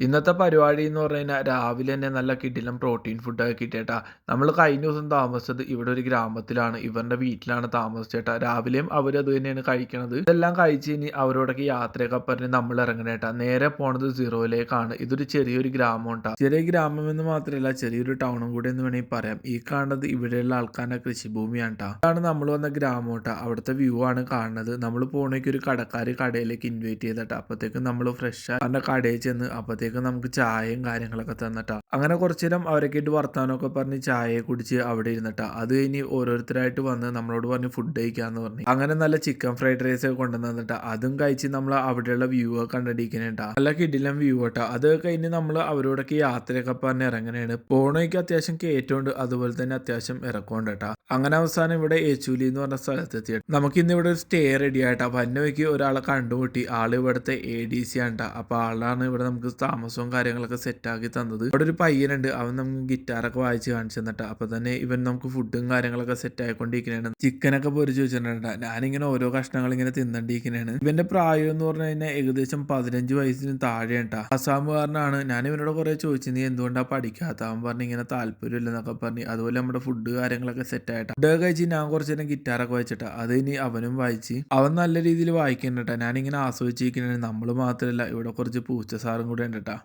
ഇന്നത്തെ പരിപാടി എന്ന് പറഞ്ഞു കഴിഞ്ഞാൽ രാവിലെ തന്നെ നല്ല കിടിലം പ്രോട്ടീൻ ഫുഡൊക്കെ കിട്ടിയേട്ടാ. നമ്മൾ കഴിഞ്ഞ ദിവസം താമസിച്ചത് ഇവിടെ ഒരു ഗ്രാമത്തിലാണ്. ഇവരുടെ വീട്ടിലാണ് താമസിച്ചേട്ടാ. രാവിലെയും അവരത് തന്നെയാണ് കഴിക്കണത്. ഇതെല്ലാം കഴിച്ച് കഴിഞ്ഞ് അവരോടൊക്കെ യാത്രയൊക്കെ പറഞ്ഞ് നമ്മൾ ഇറങ്ങണേട്ടാ. നേരെ പോണത് സീറോയിലേക്കാണ്. ഇതൊരു ചെറിയൊരു ഗ്രാമം ഉണ്ടാ. ചെറിയ ഗ്രാമം എന്ന് മാത്രമല്ല ചെറിയൊരു ടൗണും കൂടെ എന്ന് വേണമെങ്കിൽ പറയാം. ഈ കാണുന്നത് ഇവിടെയുള്ള ആൾക്കാരുടെ കൃഷിഭൂമിയാണ് ട്ടാ. ഇതാണ് നമ്മൾ വന്ന ഗ്രാമം ട്ടാ. അവിടുത്തെ വ്യൂ ആണ് കാണുന്നത്. നമ്മൾ പോണേക്ക് ഒരു കടക്കാർ കടയിലേക്ക് ഇൻവൈറ്റ് ചെയ്തിട്ടാ. അപ്പോഴത്തേക്കും നമ്മൾ ഫ്രഷ് അവരുടെ കടയിൽ ചെന്ന് അപ്പോഴത്തേക്കും നമുക്ക് ചായയും കാര്യങ്ങളൊക്കെ തന്നിട്ടാ. അങ്ങനെ കുറച്ചു നേരം അവരൊക്കെ ആയിട്ട് വർത്താനമൊക്കെ പറഞ്ഞ് ചായയെ കുടിച്ച് അവിടെ ഇരുന്നിട്ടാ. അത് കഴിഞ്ഞ് ഓരോരുത്തരായിട്ട് വന്ന് നമ്മളോട് പറഞ്ഞ് ഫുഡ് കഴിക്കാന്ന് പറഞ്ഞു. അങ്ങനെ നല്ല ചിക്കൻ ഫ്രൈഡ് റൈസ് ഒക്കെ കൊണ്ടുവന്നിട്ടാ. അതും കഴിച്ച് നമ്മൾ അവിടെയുള്ള വ്യൂ ഒക്കെ കണ്ടിരിക്കണേട്ടാ. നല്ല കിടിലം വ്യൂ കേട്ടാ. അത് കഴിഞ്ഞ് നമ്മൾ അവരോടൊക്കെ യാത്രയൊക്കെ പറഞ്ഞ് ഇറങ്ങണേണ്. പോണയ്ക്ക് അത്യാവശ്യം കയറ്റമുണ്ട്, അതുപോലെ തന്നെ അത്യാവശ്യം ഇറക്കമുണ്ട് കേട്ടാ. അങ്ങനെ അവസാനം ഇവിടെ ഏച്ചൂലി എന്ന് പറഞ്ഞ സ്ഥലത്തെത്തി. നമുക്ക് ഇന്ന് ഇവിടെ ഒരു സ്റ്റേ റെഡി ആയിട്ടാ. വന്നവയ്ക്ക് ഒരാളെ കണ്ടുമുട്ടി. ആള് ഇവിടുത്തെ ADC ആണ്ടാ. അപ്പൊ ആളാണ് ഇവിടെ നമുക്ക് താമസവും കാര്യങ്ങളൊക്കെ സെറ്റ് ആക്കി തന്നത്. അവിടെ ഒരു പയ്യനുണ്ട്, അവൻ നമുക്ക് ഗിറ്റാറൊക്കെ വായിച്ച് കാണിച്ചു തന്നിട്ടാ. അപ്പൊ തന്നെ ഇവൻ നമുക്ക് ഫുഡും കാര്യങ്ങളൊക്കെ സെറ്റ് ആയിക്കൊണ്ടിരിക്കണേണ്. ചിക്കനൊക്കെ പൊരിച്ച് വെച്ചിട്ടുണ്ടാ. ഞാനിങ്ങനെ ഓരോ കഷ്ണങ്ങൾ ഇങ്ങനെ തിന്നണ്ടിരിക്കണേണ്. ഇവന്റെ പ്രായം എന്ന് പറഞ്ഞു കഴിഞ്ഞാൽ ഏകദേശം 15 വയസ്സിന് താഴെയാട്ടാ. അസാമുകാരനാണ്. ഞാൻ ഇവനോട് കുറെ ചോദിച്ചു നീ എന്തുകൊണ്ടാ പഠിക്കാത്ത. അവൻ പറഞ്ഞു ഇങ്ങനെ താല്പര്യമില്ലെന്നൊക്കെ പറഞ്ഞു. അതുപോലെ നമ്മുടെ ഫുഡ് കാര്യങ്ങളൊക്കെ സെറ്റ് ആയിട്ടാ. ഫുഡ് കഴിച്ച് ഞാൻ കുറച്ചു നേരം ഗിറ്റാറൊക്കെ വായിച്ചിട്ടാ. അത് ഇനി അവനും വായിച്ച് അവൻ നല്ല രീതിയിൽ വായിക്കണ്ടട്ടാ. ഞാനിങ്ങനെ ആസ്വദിച്ചിരിക്കണേ. നമ്മൾ മാത്രമല്ല ഇവിടെ കുറച്ച് പൂച്ച സാറും കൂടെ ഉണ്ട് ട്ടാ.